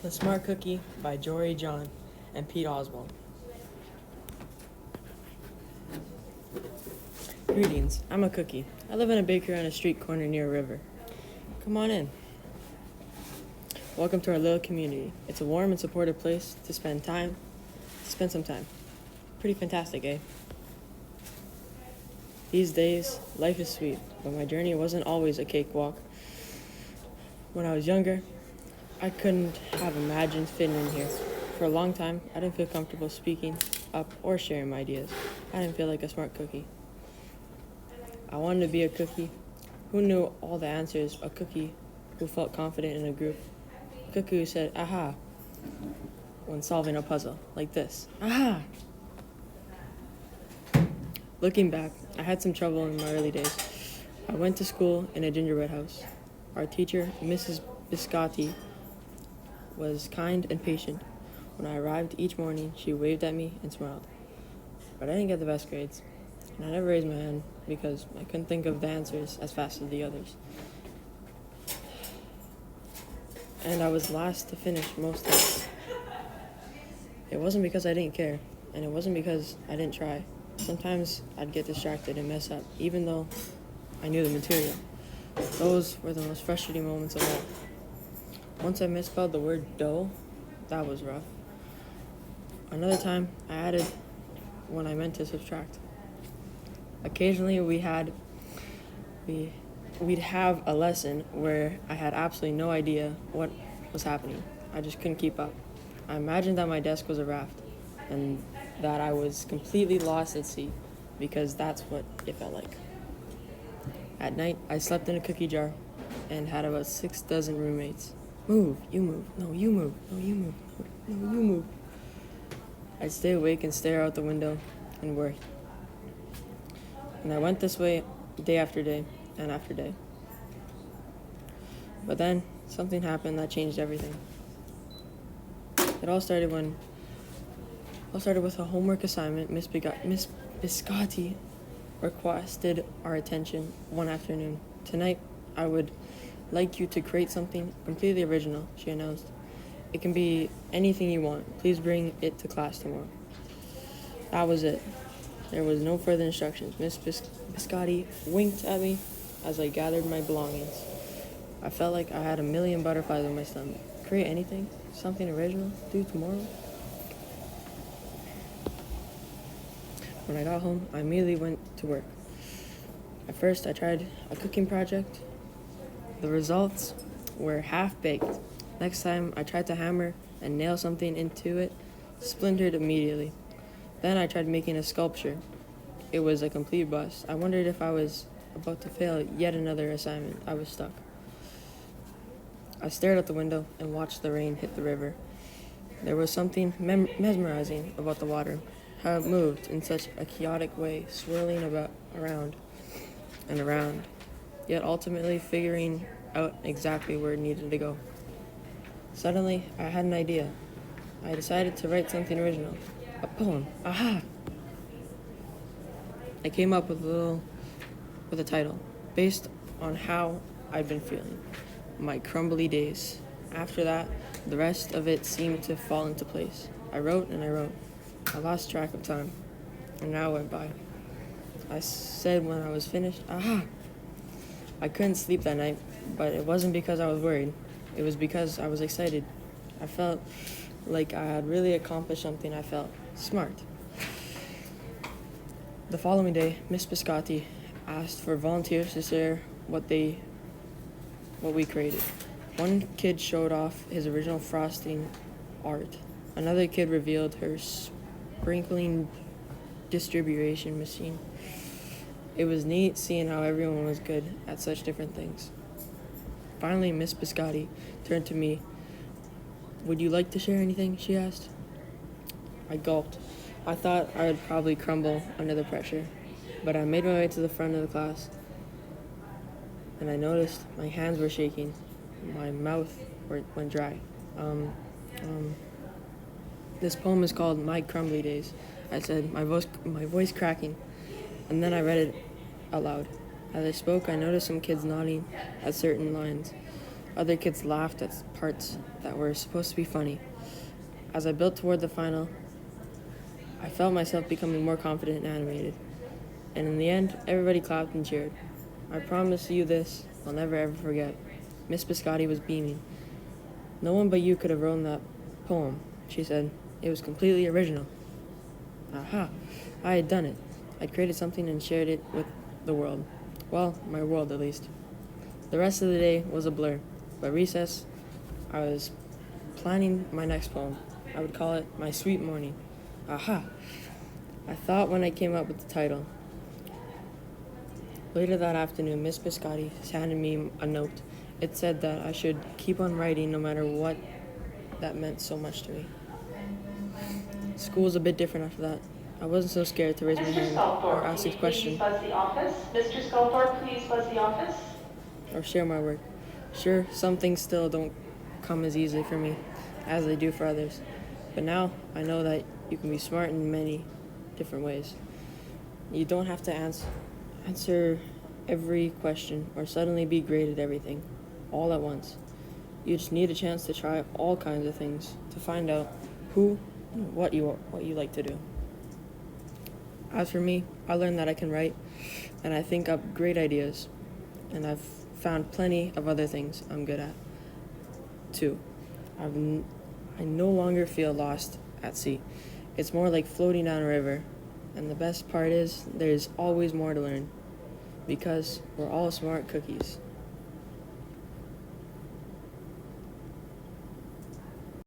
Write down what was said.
The Smart Cookie by Jory John and Pete Oswald. Greetings, I'm a cookie. I live in a bakery on a street corner near a river. Come on in. Welcome to our little community. It's a warm and supportive place to spend some time. Pretty fantastic, eh? These days, life is sweet, but my journey wasn't always a cakewalk. When I was younger, I couldn't have imagined fitting in here. For a long time, I didn't feel comfortable speaking up or sharing my ideas. I didn't feel like a smart cookie. I wanted to be a cookie who knew all the answers, a cookie who felt confident in a group, a cookie who said, aha, when solving a puzzle, like this, aha. Looking back, I had some trouble in my early days. I went to school in a gingerbread house. Our teacher, Mrs. Biscotti, was kind and patient. When I arrived each morning, she waved at me and smiled. But I didn't get the best grades, and I never raised my hand because I couldn't think of the answers as fast as the others. And I was last to finish most times. It wasn't because I didn't care, and it wasn't because I didn't try. Sometimes I'd get distracted and mess up, even though I knew the material. Those were the most frustrating moments of all. Once I misspelled the word dough, that was rough. Another time, I added when I meant to subtract. Occasionally, we'd have a lesson where I had absolutely no idea what was happening. I just couldn't keep up. I imagined that my desk was a raft and that I was completely lost at sea because that's what it felt like. At night, I slept in a cookie jar and had about 6 dozen roommates. Move, you move, no, you move, no, you move, no, you move. I'd stay awake and stare out the window and worry. And I went this way day after day and after day. But then something happened that changed everything. It all started with a homework assignment. Miss Biscotti requested our attention one afternoon. Tonight, I would like you to create something completely original, she announced. It can be anything you want. Please bring it to class tomorrow. That was it. There was no further instructions. Miss Biscotti winked at me as I gathered my belongings. I felt like I had a million butterflies in my stomach. Create anything? Something original? Due tomorrow? When I got home, I immediately went to work. At first, I tried a cooking project. The results were half-baked. Next time, I tried to hammer and nail something into it, splintered immediately. Then I tried making a sculpture. It was a complete bust. I wondered if I was about to fail yet another assignment. I was stuck. I stared out the window and watched the rain hit the river. There was something mesmerizing about the water, how it moved in such a chaotic way, swirling around and around, yet ultimately figuring out exactly where it needed to go. Suddenly, I had an idea. I decided to write something original. A poem. Aha! I came up with a title, based on how I'd been feeling. My crumbly days. After that, the rest of it seemed to fall into place. I wrote and I wrote. I lost track of time. An hour went by. I said when I was finished, aha! I couldn't sleep that night, but it wasn't because I was worried. It was because I was excited. I felt like I had really accomplished something. I felt smart. The following day, Miss Biscotti asked for volunteers to share what we created. One kid showed off his original frosting art. Another kid revealed her sprinkling distribution machine. It was neat seeing how everyone was good at such different things. Finally, Miss Biscotti turned to me. Would you like to share anything? She asked. I gulped. I thought I would probably crumble under the pressure, but I made my way to the front of the class, and I noticed my hands were shaking. My mouth went dry. This poem is called My Crumbly Days, I said, my voice cracking, and then I read it aloud. As I spoke, I noticed some kids nodding at certain lines. Other kids laughed at parts that were supposed to be funny. As I built toward the final, I felt myself becoming more confident and animated. And in the end, everybody clapped and cheered. I promise you this, I'll never ever forget. Miss Biscotti was beaming. No one but you could have written that poem, she said. It was completely original. Aha, I had done it. I'd created something and shared it with the world. Well, my world at least. The rest of the day was a blur. By recess, I was planning my next poem. I would call it My Sweet Morning. Aha! I thought when I came up with the title. Later that afternoon, Miss Biscotti handed me a note. It said that I should keep on writing no matter what. That meant so much to me. School was a bit different after that. I wasn't so scared to raise my hand or ask a question Buzz the office? Mr. Sculthorpe, please buzz the office. or share my work. Sure, some things still don't come as easily for me as they do for others. But now I know that you can be smart in many different ways. You don't have to answer every question or suddenly be great at everything all at once. You just need a chance to try all kinds of things to find out what you like to do. As for me, I learned that I can write and I think up great ideas, and I've found plenty of other things I'm good at too. I no longer feel lost at sea. It's more like floating down a river, and the best part is there's always more to learn because we're all smart cookies.